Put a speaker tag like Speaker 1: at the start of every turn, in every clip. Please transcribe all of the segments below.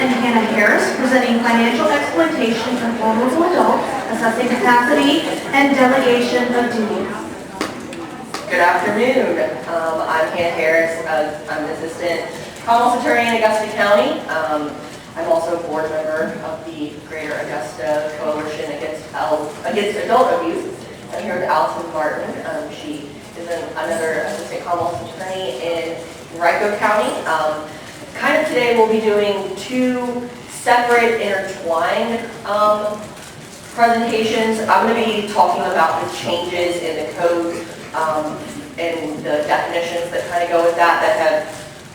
Speaker 1: and Hannah Harris, presenting financial exploitation of vulnerable adults, assessing capacity, and delegation of duties.
Speaker 2: Good afternoon. I'm Hannah Harris. I'm an assistant Commonwealth attorney in Augusta County. I'm also a board member of the Greater Augusta Coalition Against Adult Abuse. I'm here with Allison Martin. She is another assistant Commonwealth attorney in Riverheads County. Kind of today we'll be doing two separate intertwined presentations. I'm going to be talking about the changes in the code and the definitions that kind of go with that have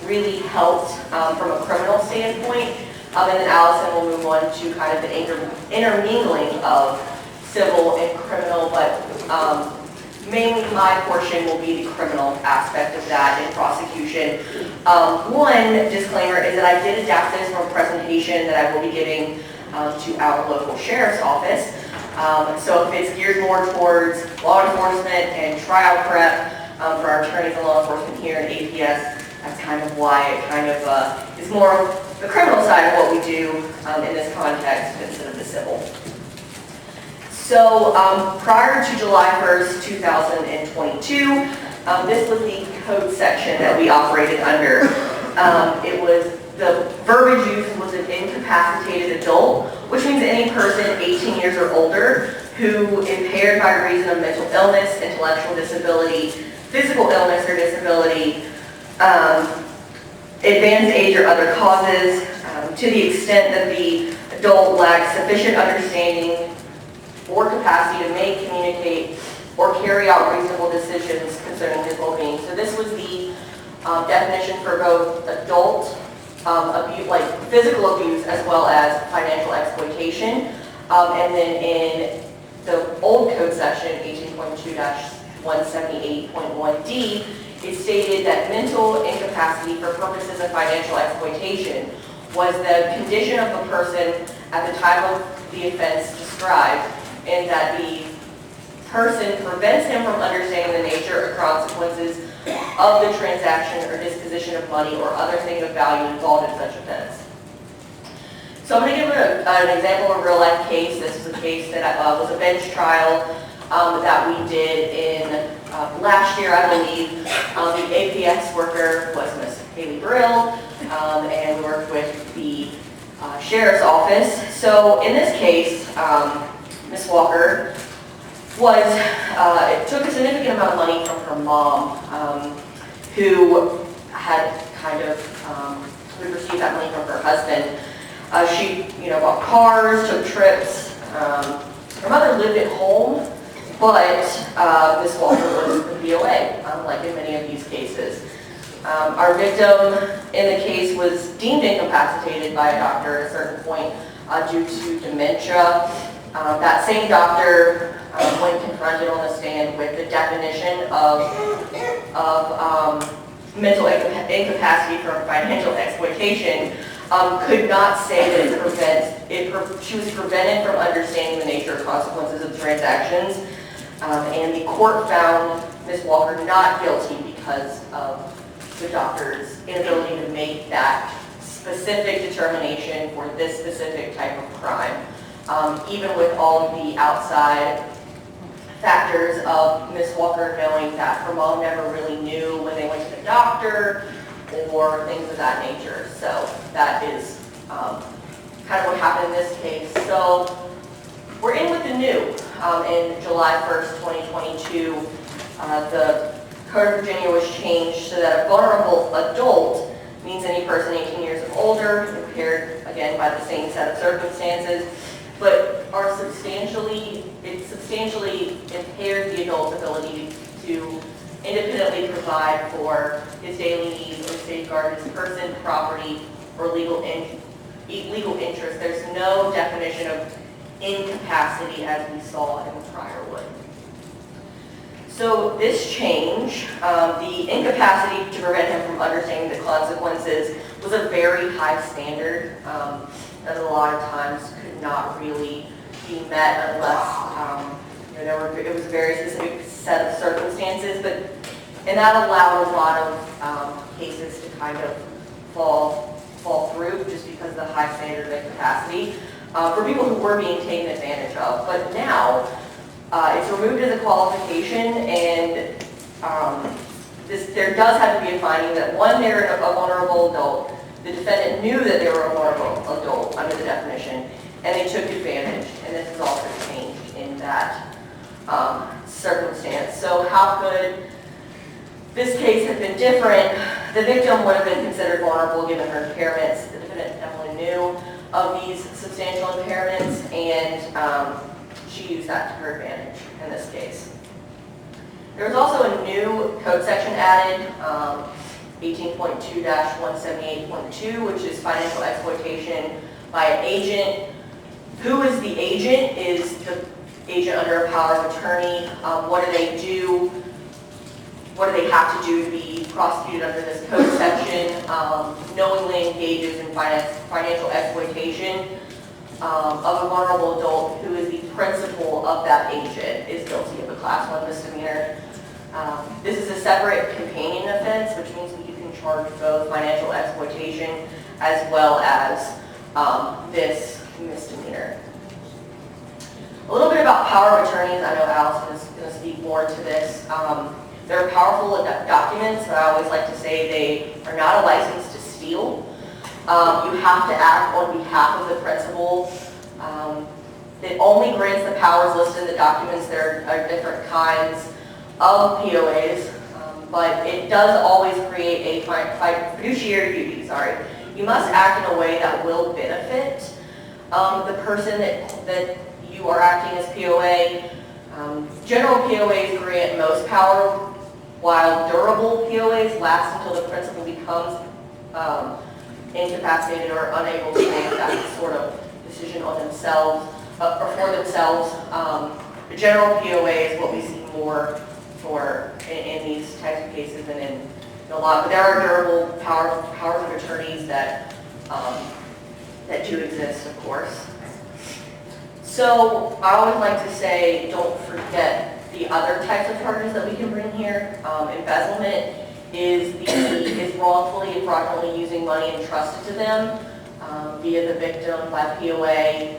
Speaker 2: really helped from a criminal standpoint. And then Allison will move on to kind of the intermingling of civil and criminal, but mainly my portion will be the criminal aspect of that in prosecution. One disclaimer is that I did adapt this from a presentation that I will be giving to our local sheriff's office. So if it's geared more towards law enforcement and trial prep for our attorneys and law enforcement here in APS, that's kind of why it kind of is more the criminal side of what we do in this context instead of the civil. So prior to July 1st, 2022, this was the code section that we operated under. It was the verbiage used was an incapacitated adult, which means any person 18 years or older who impaired by reason of mental illness, intellectual disability, physical illness or disability, advanced age or other causes, to the extent that the adult lacks sufficient understanding or capacity to make, communicate, or carry out reasonable decisions concerning his well-being. So this was the definition for both adult abuse, like physical abuse, as well as financial exploitation. And then in the old code section, 18.2-178.1D, it stated that mental incapacity for purposes of financial exploitation was the condition of the person at the time of the offense described, and that the person prevents him from understanding the nature or consequences of the transaction or disposition of money or other thing of value involved in such offense. So I'm going to give an example of a real life case. This is a case that was a bench trial that we did in last year, I believe. The APS worker was Ms. Haley Brill, and we worked with the sheriff's office. So in this case, Ms. Walker it took a significant amount of money from her mom, who had kind of received that money from her husband. She, bought cars, took trips. Her mother lived at home, but Ms. Walker was the BOA, like in many of these cases. Our victim in the case was deemed incapacitated by a doctor at a certain point due to dementia. That same doctor, when confronted on the stand with the definition of mental incapacity from financial exploitation, could not say that she was prevented from understanding the nature or consequences of the transactions, and the court found Ms. Walker not guilty because of the doctor's inability to make that specific determination for this specific type of crime. Even with all of the outside factors of Ms. Walker knowing that her mom never really knew when they went to the doctor or things of that nature. So that is kind of what happened in this case. So we're in with the new. In July 1st, 2022, the Code of Virginia was changed so that a vulnerable adult means any person 18 years or older, impaired, again, by the same set of circumstances, but it substantially impaired the adult's ability to independently provide for his daily needs or safeguard his person, property, or legal interest. There's no definition of incapacity as we saw in the prior one. So this change, the incapacity to prevent him from understanding the consequences, was a very high standard that a lot of times could not really be met unless it was a very specific set of circumstances. And that allowed a lot of cases to kind of fall approved just because of the high standard of incapacity for people who were being taken advantage of. But now, it's removed as a qualification, and there does have to be a finding that, one, they're a vulnerable adult, the defendant knew that they were a vulnerable adult under the definition, and they took advantage, and this is also changed in that circumstance. So how could this case have been different? The victim would have been considered vulnerable given her impairments. The defendant definitely knew of these substantial impairments, and she used that to her advantage in this case. There was also a new code section added, 18.2-178.2, which is financial exploitation by an agent. Who is the agent? Is the agent under a power of attorney? What do they do? What do they have to do to be prosecuted under this code section? Knowingly engages in financial exploitation of a vulnerable adult who is the principal of that agent is guilty of a Class 1 misdemeanor. This is a separate companion offense, which means that you can charge both financial exploitation as well as this misdemeanor. A little bit about power of attorneys. I know Allison is going to speak more to this. They're powerful documents, but I always like to say they are not a license to steal. You have to act on behalf of the principal. It only grants the powers listed in the documents. There are different kinds of POAs, but it does always create a fiduciary duty. You must act in a way that will benefit the person that you are acting as POA. General POAs grant most power, while durable POAs last until the principal becomes incapacitated or unable to make that sort of decision on themselves or for themselves. The general POA is what we see more for in these types of cases and in a lot. But there are durable powers of attorneys that that do exist, of course. So I always like to say, don't forget the other types of charges that we can bring here. Embezzlement is wrongfully and fraudulently using money entrusted to them via the victim by POA.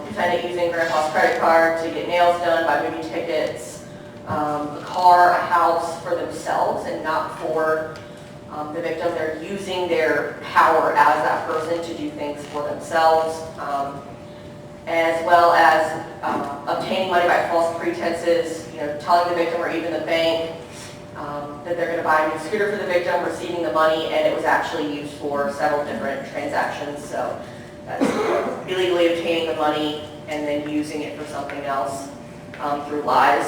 Speaker 2: Defendant using grandpa's credit card to get nails done, buy movie tickets, a car, a house for themselves and not for the victim. They're using their power as that person to do things for themselves, as well as obtaining money by false pretenses, telling the victim or even the bank that they're going to buy a new scooter for the victim, receiving the money, and it was actually used for several different transactions. So that's illegally obtaining the money and then using it for something else through lies.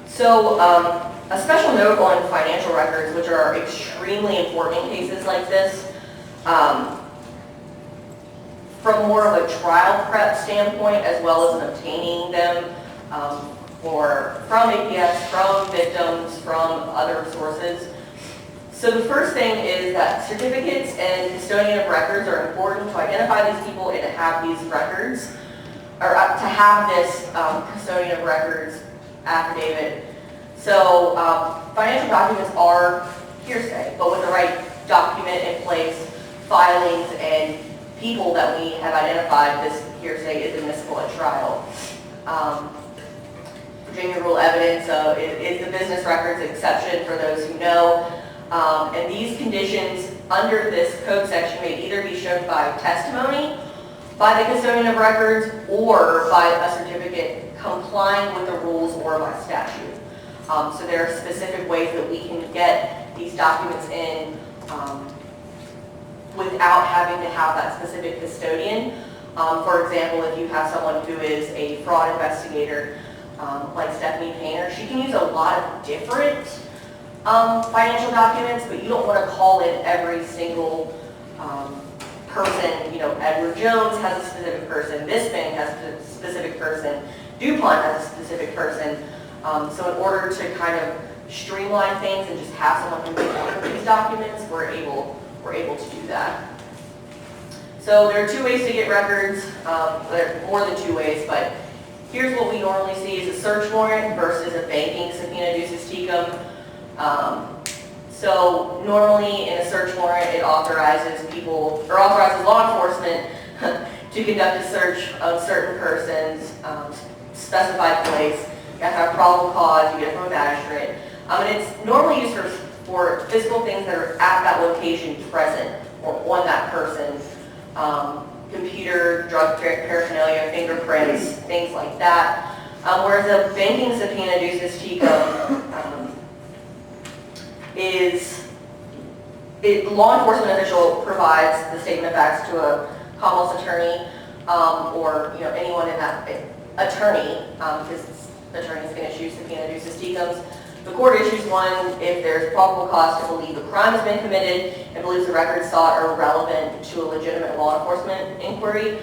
Speaker 2: So a special note on financial records, which are extremely important in cases like this. From more of a trial prep standpoint, as well as in obtaining them from APS, from victims, from other sources. So the first thing is that certificates and custodian of records are important to identify these people and to have these records, or to have this custodian of records affidavit. So financial documents are hearsay, but with the right document in place, filings, and people that we have identified, this hearsay is admissible at trial. Virginia rule evidence is the business records exception for those who know. And these conditions under this code section may either be shown by testimony by the custodian of records or by a certificate complying with the rules or by statute. So there are specific ways that we can get these documents in without having to have that specific custodian. For example, if you have someone who is a fraud investigator, like Stephanie Painter, she can use a lot of different financial documents, but you don't want to call in every single person. Edward Jones has a specific person, this bank has a specific person, DuPont has a specific person. So in order to kind of streamline things and just have someone who can order these documents, we're able to do that. So there are two ways to get records. There are more than two ways, but here's what we normally see is a search warrant versus a banking subpoena ducis tecum. So normally in a search warrant, it authorizes people, or authorizes law enforcement to conduct a search of certain persons, specified place. You have to have probable cause, you get it from a magistrate. And it's normally used for physical things that are at that location present or on that person. Computer, drug paraphernalia, fingerprints, things like that. Whereas a banking subpoena ducis tecum the law enforcement official provides the statement of facts to a Commonwealth's attorney or anyone in that attorney, because the attorneys can issue subpoena ducis tecums. The court issues one if there's probable cause to believe a crime has been committed and believes the records sought are relevant to a legitimate law enforcement inquiry.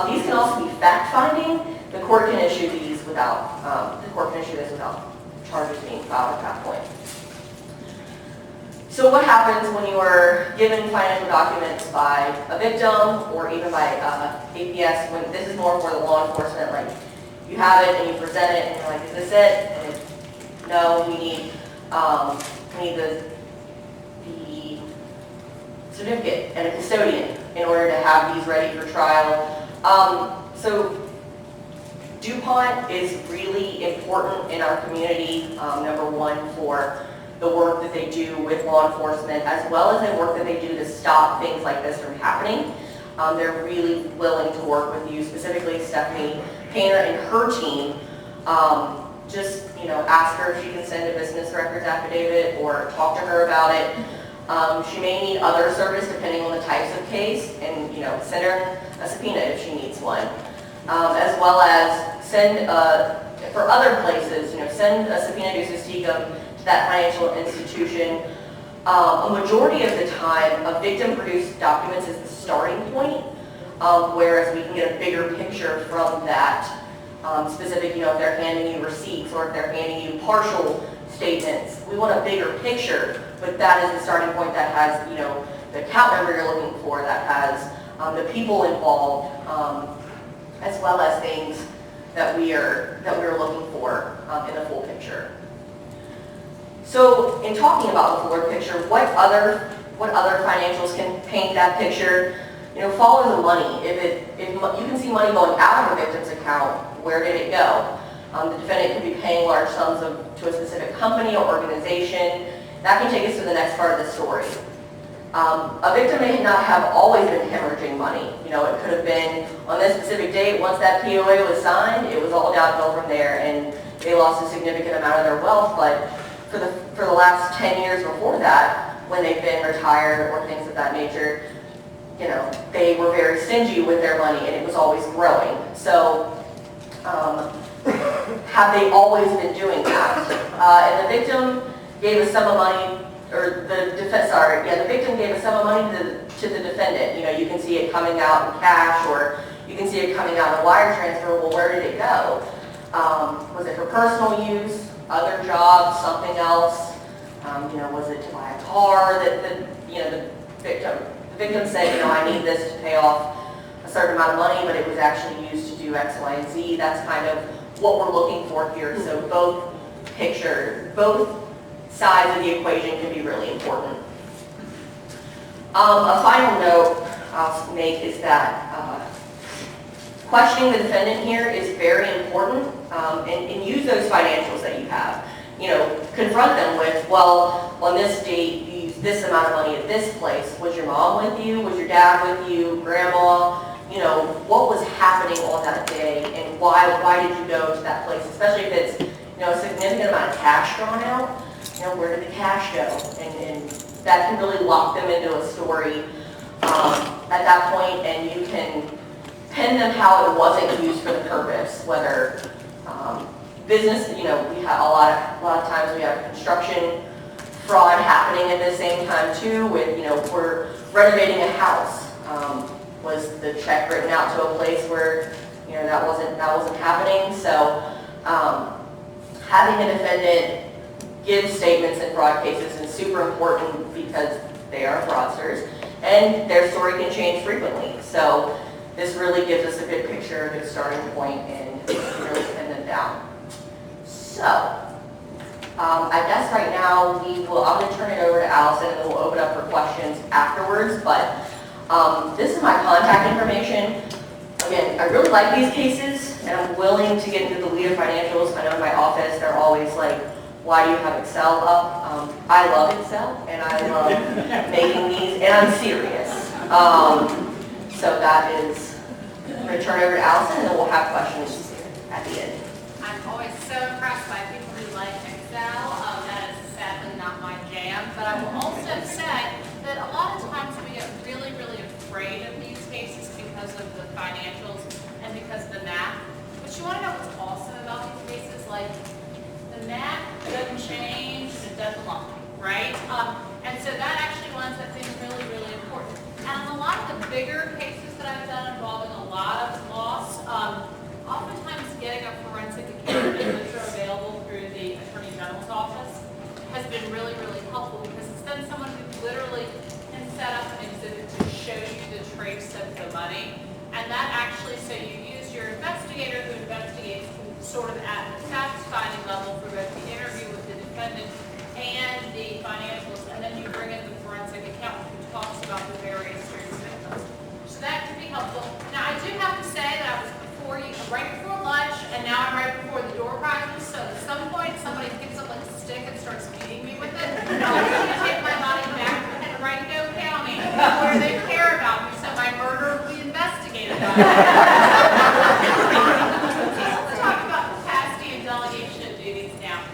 Speaker 2: These can also be fact-finding. The court can issue these without this without charges being filed at that point. So what happens when you are given financial documents by a victim or even by APS, when this is more for the law enforcement, like you have it and you present it and you're like, is this it? And it's, no, we need the certificate and a custodian in order to have these ready for trial. So DuPont is really important in our community, number one, for the work that they do with law enforcement, as well as the work that they do to stop things like this from happening. They're really willing to work with you, specifically Stephanie Painter and her team. Just ask her if she can send a business records affidavit or talk to her about it. She may need other service depending on the types of case, and send her a subpoena if she needs one, as well as send for other places. Send a subpoena ducis tecum to that financial institution. A majority of the time, a victim-produced documents is the starting point, whereas we can get a bigger picture from that. Specific, if they're handing you receipts or if they're handing you partial statements. We want a bigger picture, but that is the starting point that has, the account number you're looking for, that has the people involved, as well as things that we're looking for in the full picture. So, in talking about the fuller picture, what other financials can paint that picture? Follow the money. If you can see money going out of a victim's account, where did it go? The defendant could be paying large sums to a specific company or organization. That can take us to the next part of the story. A victim may not have always been hemorrhaging money. It could have been on this specific date, once that POA was signed, it was all downhill from there, and they lost a significant amount of their wealth. But for the last 10 years before that, when they've been retired or things of that nature, they were very stingy with their money, and it was always growing. So, have they always been doing that? And the victim gave a sum of money, or the victim gave a sum of money to the defendant. You can see it coming out in cash, or you can see it coming out in wire transfer. Well, where did it go? Was it for personal use, other jobs, something else? Was it to buy a car that the victim said, I need this to pay off a certain amount of money, but it was actually used to do X, Y, and Z. That's kind of what we're looking for here. So both sides of the equation can be really important. A final note I'll make is that questioning the defendant here is very important, and use those financials that you have. Confront them with, well, on this date, you used this amount of money at this place. Was your mom with you? Was your dad with you? Grandma? What was happening on that day, and why did you go to that place? Especially if it's, a significant amount of cash drawn out. Where did the cash go? And that can really lock them into a story at that point, and you can pin them how it wasn't used for the purpose, whether business, we have a lot of times we have construction fraud happening at the same time too, with, we're renovating a house. Was the check written out to a place where, that wasn't happening? So, having a defendant give statements in fraud cases is super important because they are fraudsters, and their story can change frequently. So, this really gives us a good picture, a good starting point, and really pin them down. So, I guess right now I'm going to turn it over to Allison and then we'll open up for questions afterwards, but this is my contact information. Again, I really like these cases and I'm willing to get into the lead of financials. I know in my office they're always like, why do you have Excel up? I love Excel and I love making these and I'm serious. So that is, I'm going to turn it over to Allison and then we'll have questions at the end.
Speaker 3: I'm always so impressed by people who like Excel. That is sadly not my jam. But I will also say that a lot of times we get really, really afraid of these cases because of the financials and because of the math. But you want to know what's awesome about these cases? Like, the math doesn't change, it doesn't lie, right? And so that actually winds up being really, really important. And on a lot of the bigger cases that I've done involving a lot of loss, oftentimes getting a forensic accountant, which are available through the Attorney General's office, has been really, really helpful because it's then someone who literally can set up an exhibit to show you the trace of the money. And that actually, so you use your investigator who investigates sort of at the fact-finding level for both the interview with the defendant and the financials, and then you bring in the forensic accountant who talks about the various streams of income. So that can be helpful. Now, I do have to say that I was right before lunch, and now I'm right before the door prizes, so at some point somebody picks up like a stick and starts beating me with it. I'm going to take my body back to Henrico County, where they care about me, so my murder will be investigated. Let's talk about capacity and delegation of duties now.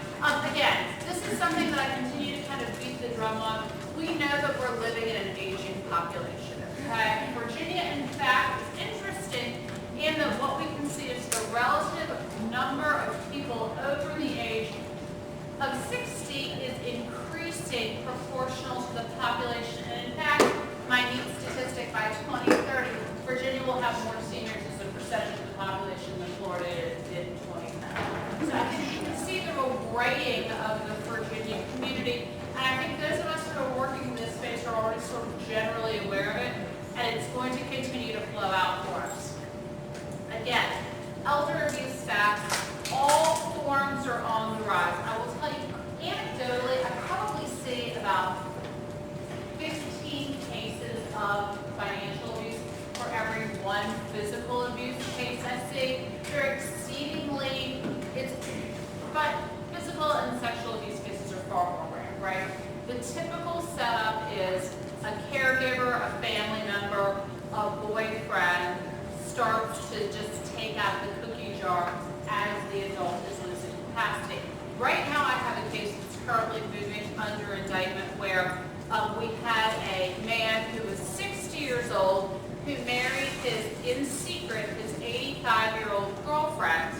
Speaker 3: Again, this is something that I continue to kind of beat the drum on. We know that we're living in an aging population. Okay? Virginia, in fact, is interesting in that what we can see is the relative number of people over the age of 60 is increasing proportional to the population. And in fact, my neat statistic, by 2030, Virginia will have more seniors as a percentage of the population than Florida did in 2010. So I think you can see the rewriting of the Virginia community. And I think those of us who are working in this space are already sort of generally aware of it. And it's going to continue to flow out for us. Again, elder abuse facts, all forms are on the rise. I will tell you, anecdotally, I probably see about 15 cases of financial abuse for every one physical abuse case I see. They're exceedingly, but physical and sexual abuse cases are far more rare, right? The typical setup is a caregiver, a family member, a boyfriend, starts to just take out the cookie jar as the adult is losing capacity. Right now I have a case that's currently moving under indictment where we had a man who was 60 years old who married in secret, his 85-year-old girlfriend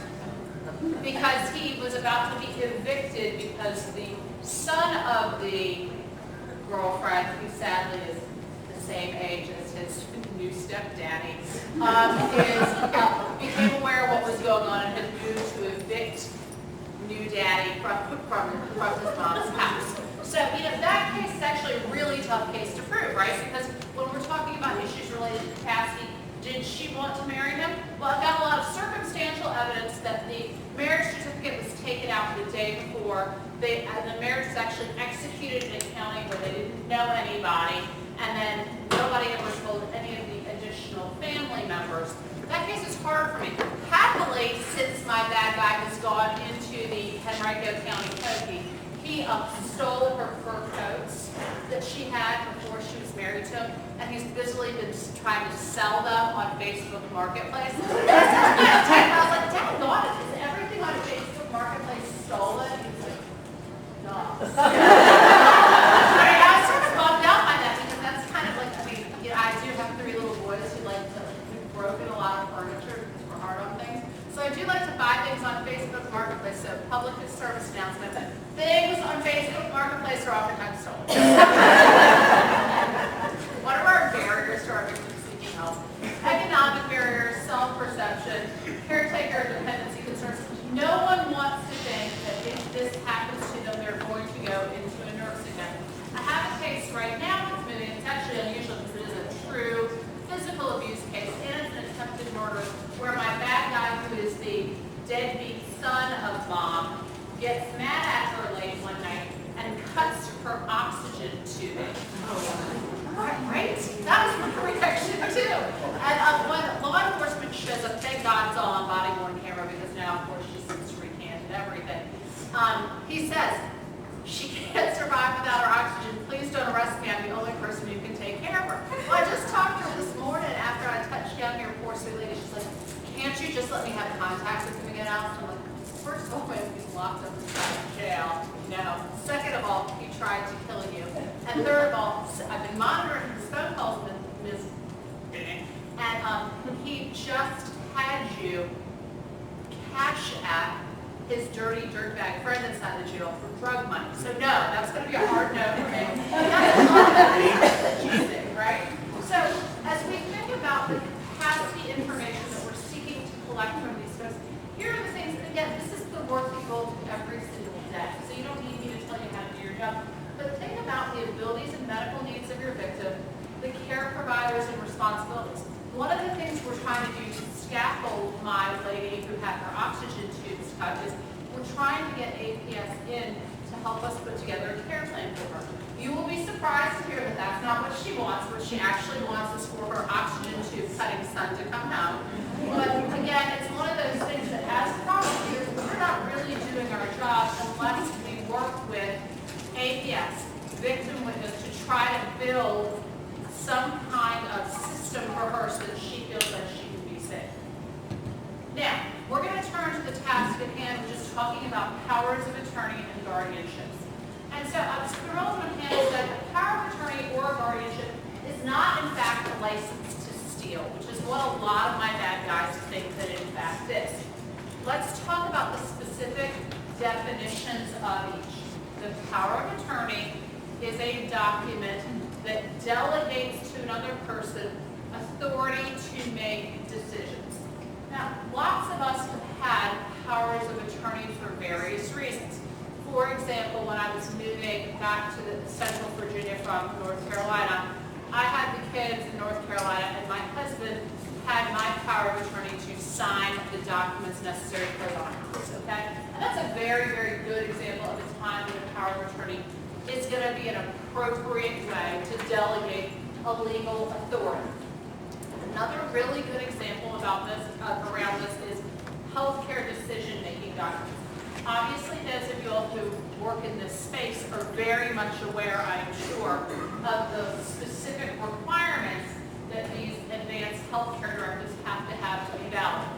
Speaker 3: because he was about to be evicted because the son of the girlfriend, who sadly is the same age as his new stepdaddy, became aware of what was going on and had moved to evict new daddy from his mom's house. So, that case is actually a really tough case to prove, right? Because when we're talking about issues related to capacity, did she want to marry him? Well, I've got a lot of circumstantial evidence that the marriage certificate was taken out the day before. The marriage was actually executed in a county where they didn't know anybody, and then nobody ever told any of the additional family members. That case is hard for me. Happily, since my bad guy has gone into the Henrico County Code, he stole her fur coats that she had before she was married to him, and he's busily been trying to sell them on Facebook Marketplace. I was like, Dad, God, is everything on Facebook Marketplace stolen? He's like, no. I was sort of bummed out by that because that's kind of like, I do have 3 little boys who've broken a lot of furniture because we're hard on things. So I do like to buy things on Facebook Marketplace, so public service announcement that things on Facebook Marketplace are oftentimes stolen. What are our barriers to our victims seeking help? Economic barriers, self-perception, caretaker dependency concerns. No one wants to think that if this happens to them, they're going to go into thank God it's all on body worn camera because now, of course, she's since recanted everything. He says, she can't survive without her oxygen. Please don't arrest me. I'm the only person who can take care of her. Well, I just talked to her this morning after I touched down here, poor sweet lady. She's like, can't you just let me have contact with him again, Alice? I'm like, first of all, he's locked up inside jail. No. Second of all, he tried to kill you. And third of all, I've been monitoring his phone calls with Ms. And he just had you cash at his dirty dirtbag friend inside the jail for drug money. So no, that's going to be a hard no for me. That's a lot of cheating, right? So as we think about the capacity information that we're seeking to collect from these folks, here are the things, and again, this is the work you go through every single day. So you don't need me to tell you how to do your job. But think about the abilities and medical needs of your victim, the care providers and responsibilities. One of the things we're trying to do to scaffold my lady who had her oxygen tubes cut is we're trying to get APS in to help us put together a care plan for her. You will be surprised to hear that that's not what she wants. What she actually wants is for her oxygen tube cutting son to come home. But again, it's one of those things that as prosecutors, we're not really doing our job unless we work with APS, victim witness, to try to build some kind of system for her so that she feels like she can be safe. Now, we're going to turn to the task at hand, which is talking about powers of attorney and guardianships. And so, Squirrel and Hannah said a power of attorney or a guardianship is not, in fact, a license to steal, which is what a lot of my bad guys think that it in fact is. Let's talk about the specific definitions of each. The power of attorney is a document that delegates to another person authority to make decisions. Now, lots of us have had powers of attorney for various reasons. For example, when I was moving back to Central Virginia from North Carolina, I had the kids in North Carolina, and my husband had my power of attorney to sign the documents necessary for the house, okay? And that's a very, very good example of a time when a power of attorney is going to be an appropriate way to delegate a legal authority. Another really good example about this, around this, is healthcare decision-making documents. Obviously, those of you all who work in this space are very much aware, I'm sure, of the specific requirements that these advanced healthcare directives have to be valid.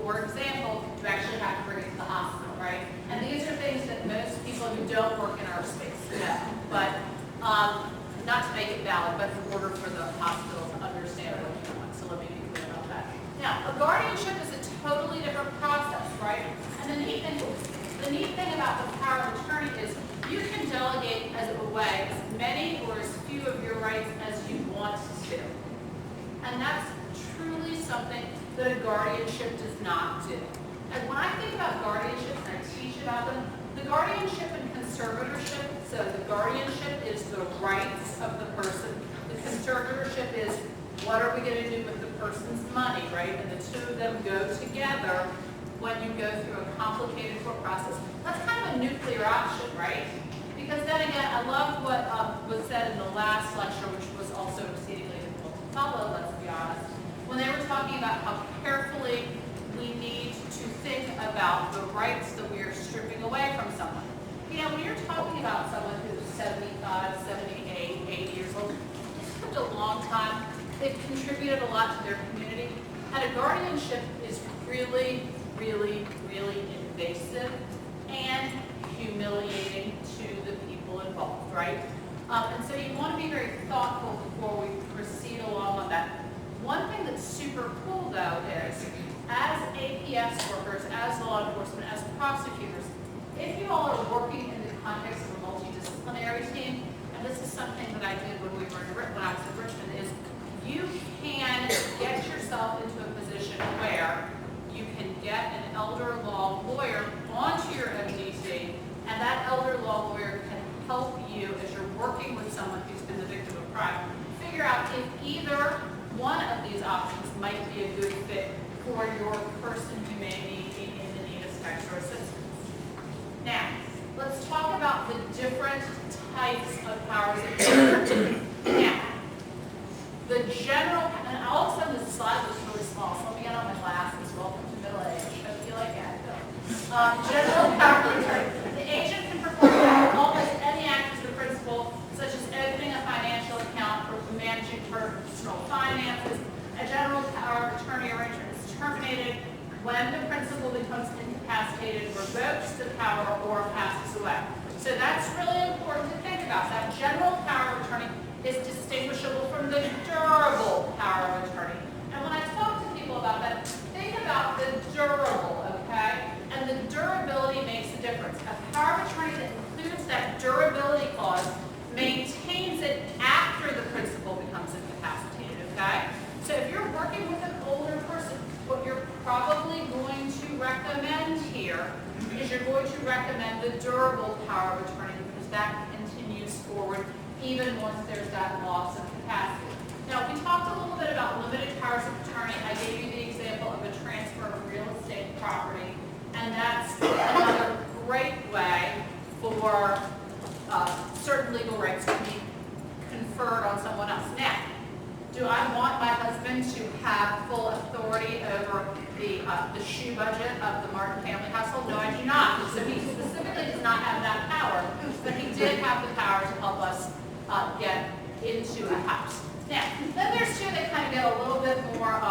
Speaker 3: For example, you actually have to bring it to the hospital, right? And these are things that most people who don't work in our space know. But not to make it valid, but in order for the hospital to understand what you want. So let me be clear about that. Now, a guardianship is a totally different process, right? And the neat thing about the power of attorney is you can delegate away as many or as few of your rights as you want to. And that's truly something that a guardianship does not do. And when I think about guardianships and I teach about them, the guardianship and conservatorship, so the guardianship is the rights of the person. The conservatorship is what are we going to do with the person's money, right? And the two of them go together when you go through a complicated court process. That's kind of a nuclear option, right? Because then again, I love what was said in the last lecture, which was also exceedingly difficult to follow, let's be honest, when they were talking about how carefully we need to think about the rights that we are stripping away from someone. You know, when you're talking about someone who's 75, 78, 80 years old, they've lived a long time, they've contributed a lot to their community, and a guardianship is really, really, really invasive and humiliating to the people involved, right? And so you want to be very thoughtful before we proceed along on that. One thing that's super cool, though, is as APS workers, as law enforcement, as prosecutors, if you all are working in the context of a multidisciplinary team, and this is something that I did when I was in Richmond, is you can get yourself into a position where you can get an elder law lawyer onto your MDT, and that elder law lawyer can help you as you're working with someone who's been the victim of crime, figure out if either one of these options might be a good fit for your person who may be in the need of extra assistance. Now, let's talk about the different types of powers of attorney. Now, the general, and all of a sudden this slide looks really small, so let me get on my glasses. Well, General power of attorney. The agent can perform almost any act as the principal, such as opening a financial account or managing personal finances. A general power of attorney arrangement is terminated when the principal becomes incapacitated, revokes the power, or passes away. So that's really important to think about. That general power of attorney is distinguishable from the durable power of attorney. And when I talk to people about that, think about the durable, okay? And the durability makes a difference. A power of attorney that includes that durability clause maintains it after the principal becomes incapacitated, okay? So if you're working with an older person, what you're probably going to recommend here is you're going to recommend the durable power of attorney because that continues forward even once there's that loss of capacity. Now, we talked a little bit about limited powers of attorney. I gave you the example of a transfer of real estate property, and that's another great way for certain legal rights to be conferred on someone else. Now, do I want my husband to have full authority over the shoe budget of the Martin family household? No, I do not. So he specifically does not have that power, but he did have the power to help us get into a house. Now, then there's two that kind of get a little bit more,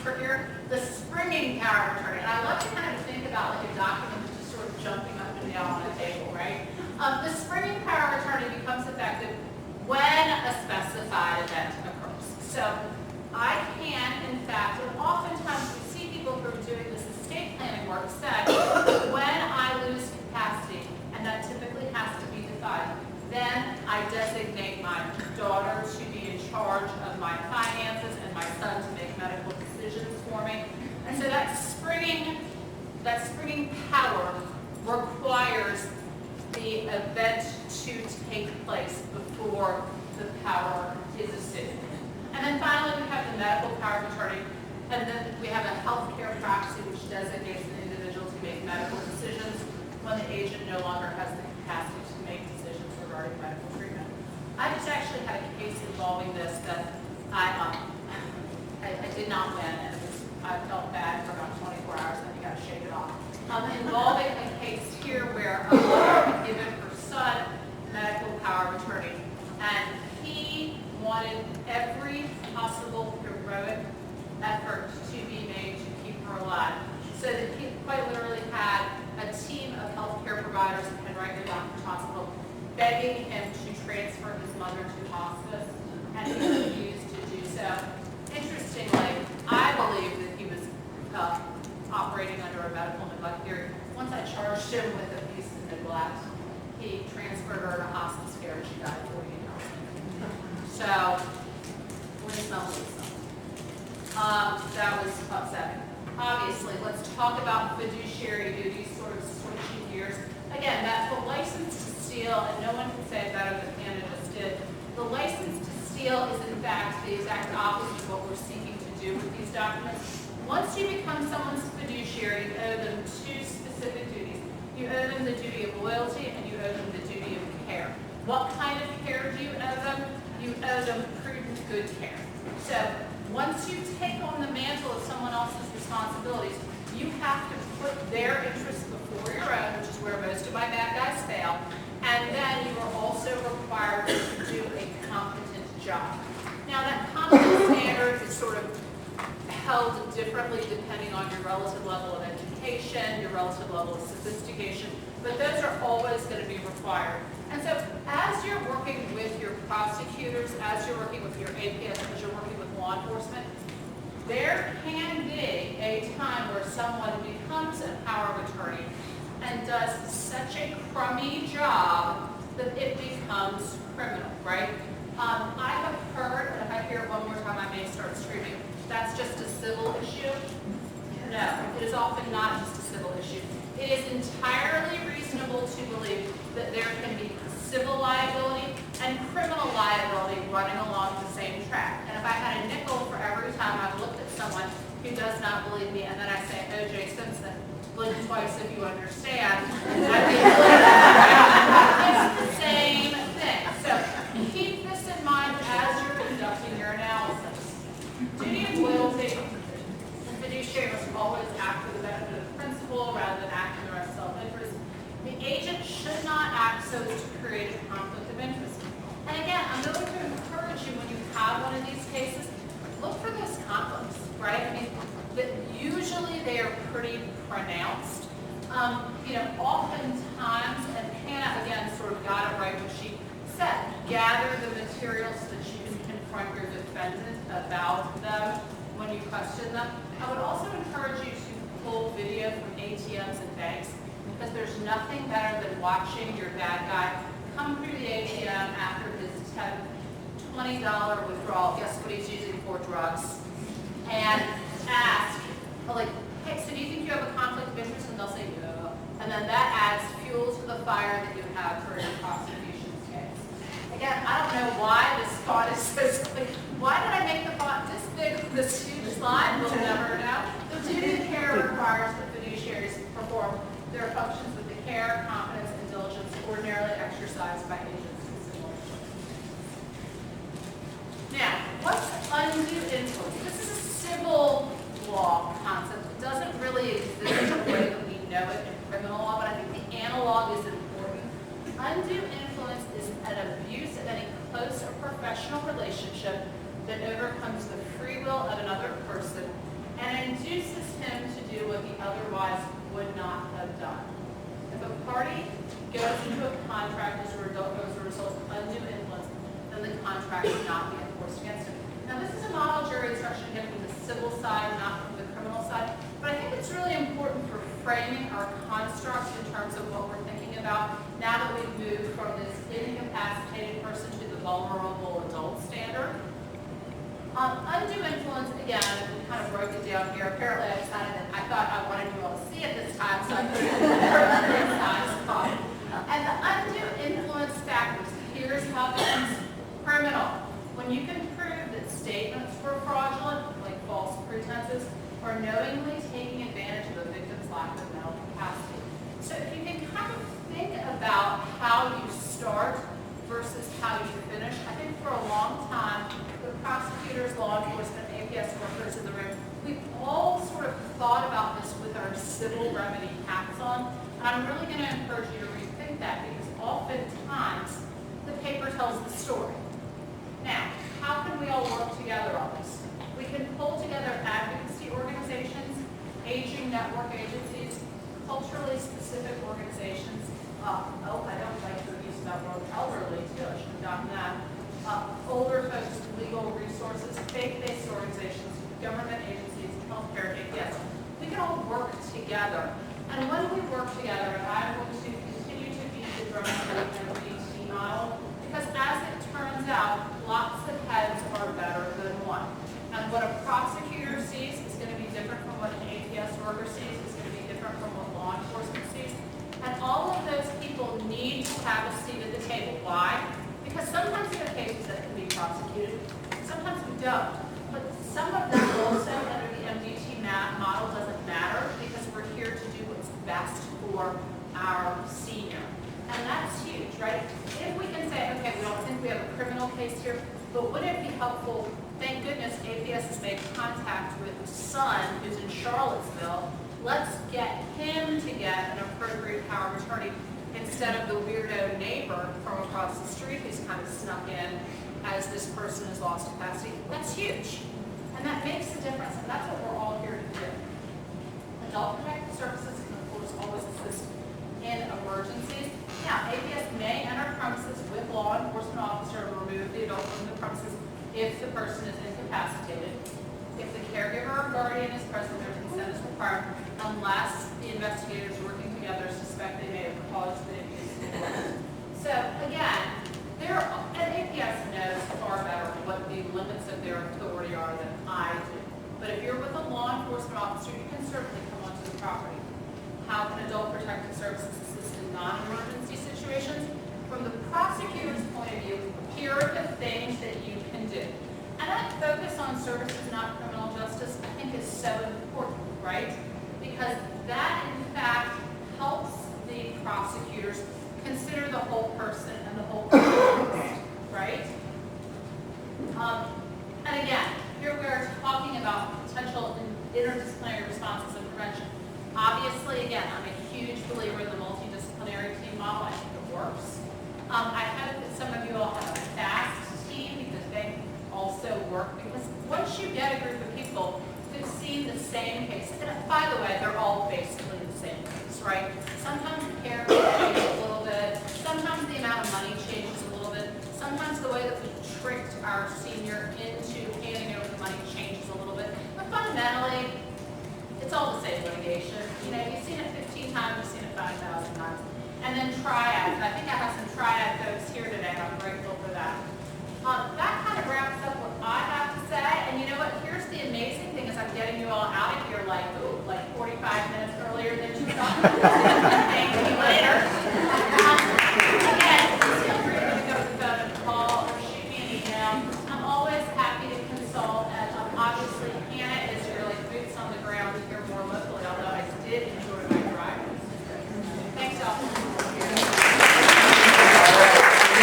Speaker 3: trickier. The springing power of attorney. And I love to kind of think about like a document that's just sort of jumping up and down on a table, right? The springing power of attorney becomes effective when a specified event occurs. So I can, in fact, and oftentimes we see people who are doing this estate planning work say, when I lose capacity, and that typically has to be defined, then I designate my daughter to be in charge of my finances and my son to make medical decisions for me. And so that springing power requires the event to take place before the power is assumed. And then finally, we have the medical power of attorney, and then we have a healthcare proxy, which designates an individual to make medical decisions when the agent no longer has the capacity to make decisions regarding medical treatment. I just actually had a case involving this that I did not win, and I felt bad for about 24 hours, and then you got to shake it off. Involving a case here where a mother had given her son medical power of attorney, and he wanted every possible heroic effort to be made to keep her alive. So that he quite literally had a team of healthcare providers at Henrico Doctors Hospital begging him to transfer his mother to hospice, and he refused to do so. Interestingly, I believe that he was operating under a medical neglect theory. Once I charged him with abuse and neglect, he transferred her to hospice care and she died 48 hours later. So, that was upsetting. Obviously, let's talk about fiduciary duties, sort of switching gears. Again, that's the license to steal, and no one can say it better than Hannah just did. The license to steal is in fact the exact opposite of what we're seeking to do with these documents. Once you become someone's fiduciary, you owe them two specific duties. You owe them the duty of loyalty and you owe them the duty of care. What kind of care do you owe them? You owe them prudent, good care. So once you take on the mantle of someone else's responsibilities, you have to put their interests before your own, which is where most of my bad guys fail, and then you are also required to do a competent job. Now that competence standard is sort of held differently depending on your relative level of education, your relative level of sophistication, but those are always going to be required. And so as you're working with your prosecutors, as you're working with your APS, as you're working with law enforcement, there can be a time where someone becomes a power of attorney and does such a crummy job that it becomes criminal, right? I have heard, and if I hear it one more time, I may start screaming, that's just a civil issue. No, it is often not just a civil issue. It is entirely reasonable to believe that there can be civil liability and criminal liability running along the same track. And if I had a nickel for every time I've looked at someone who does not believe me, and then I say, O.J. Simpson, blink twice if you understand, I'd be it's the same thing. So keep this in mind as you're conducting your analysis. Duty of loyalty, the fiduciary must always act for the benefit of the right? I mean, usually they are pretty pronounced. Oftentimes, and Hannah again sort of got it right when she said, gather the materials so that you can confront your defendant about them when you question them. I would also encourage you to pull video from ATMs and banks, because there's nothing better than watching your bad guy come through the ATM after his $20 withdrawal. Guess what he's using for? Drugs. And ask, like, hey, so do you think you have a conflict of interest? And they'll say no. And then that adds fuel to the fire that you have for your prosecution's case. Again, I don't know why this font is so slick. Why did I make the font this big with this huge slide? We'll never know. The duty of care requires that fiduciaries perform their functions with the care, confidence, and diligence ordinarily exercised by agents and similar. Now, what's undue influence? This is a civil law concept. It doesn't really exist in the way that we know it in criminal law, but I think the analog is important. Undue influence is an abuse of any close or professional relationship that overcomes the free will of another person and induces him to do what he otherwise would not have done. If a party goes into a contract as a result of undue influence, then the contract should not be enforced against him. Now, this is a model jury instruction again from the civil side, not from the criminal side, but I think it's really important for framing our construct in terms of what we're thinking about now that we've moved from this incapacitated person to the vulnerable adult standard. Undue influence, again, we kind of broke it down here. Apparently I decided that I thought I wanted you all to see it this time, so I put it in the size. And the undue influence factors, here's how it's criminal. When you can prove that statements were fraudulent, like false pretenses, or knowingly taking advantage of a victim's lack of mental capacity. So if you can kind of think about how you start versus how you finish, I think for a long time, the prosecutors, law enforcement, APS workers in the room, we've all sort of thought about this with our civil remedy hats on. And I'm really going to encourage you to rethink that, because oftentimes the paper tells the story. Now, how can we all work together on this? We can pull together advocacy organizations, aging network agencies, culturally specific organizations. I don't like to use that word, elderly too, I should have gotten that. Older focused legal resources, faith-based organizations, government agencies, healthcare, APS. We can all work together. And when we work together, and I'm going to continue to beat the drum for the MDT model, because as it turns out, lots of heads are better than one. And what a prosecutor sees is going to be different from what an APS worker sees, is going to be different from what law enforcement sees. And all of those people need to have a seat at the table. Why? Because sometimes we have cases that can be prosecuted, sometimes we don't. But some of them also under the MDT model doesn't matter, because we're here to do what's best for our senior. And that's huge, right? If we can say, okay, we don't think we have a criminal case here, but wouldn't it be helpful? Thank goodness APS has made contact with the son who's in Charlottesville. Let's get him to get an appropriate power of attorney instead of the weirdo neighbor from across the street who's kind of snuck in as this person has lost capacity. That's huge. And that makes a difference, and that's what we're all here to do. Adult protective services can, of course, always assist in emergencies. Now, APS may enter premises with law enforcement officer and remove the adult from the premises if the person is incapacitated. If the caregiver or guardian is present, their consent is required, unless the investigators working together suspect they may have caused the abuse. So again, an APS knows far better what the limits of their authority are than I do. But if you're with a law enforcement officer, you can certainly come onto the property. How can adult protective services assist in non-emergency situations? From the prosecutor's point of view, here are the things that you can do. And that focus on services, not criminal justice, I think is so important, right? Because that, in fact, helps the prosecutors consider the whole person and the whole context, right? And again, here we are talking about potential interdisciplinary responses and prevention. Obviously, again, I'm a huge believer in the multidisciplinary team model. I think it works. I hope that some of you all have a fast team, because they also work. Because once you get a group of people, by the way, they're all basically the same things, right? Sometimes the care changes a little bit, sometimes the amount of money changes a little bit, sometimes the way that we tricked our senior into handing over the money changes a little bit, but fundamentally, it's all the same litigation. You know, you've seen it 15 times, you've seen it 5,000 times. And then triads. I think I have some triad folks here today, and I'm grateful for that. That kind of wraps up what I have to say. And you know what? Here's the amazing thing is I'm getting you all out of here like, ooh, like 45 minutes earlier than you thought. Thank you later. Again, feel free to pick up the phone and call or shoot me an email. I'm always happy to consult. And obviously, Hannah is your like boots on the ground here more locally, although I did enjoy my drive. Thanks, y'all.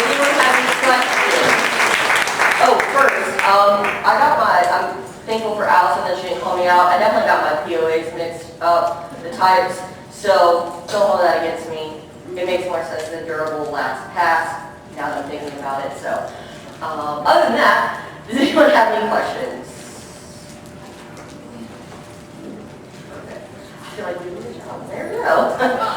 Speaker 2: Anyone have any questions? Oh, first, I'm thankful for Allison that she didn't call me out. I definitely got my POAs mixed up, the types, so don't hold that against me. It makes more sense than durable last pass, now that I'm thinking about it. So, other than that, does anyone have any questions? Okay. I feel like we did a job. There we go.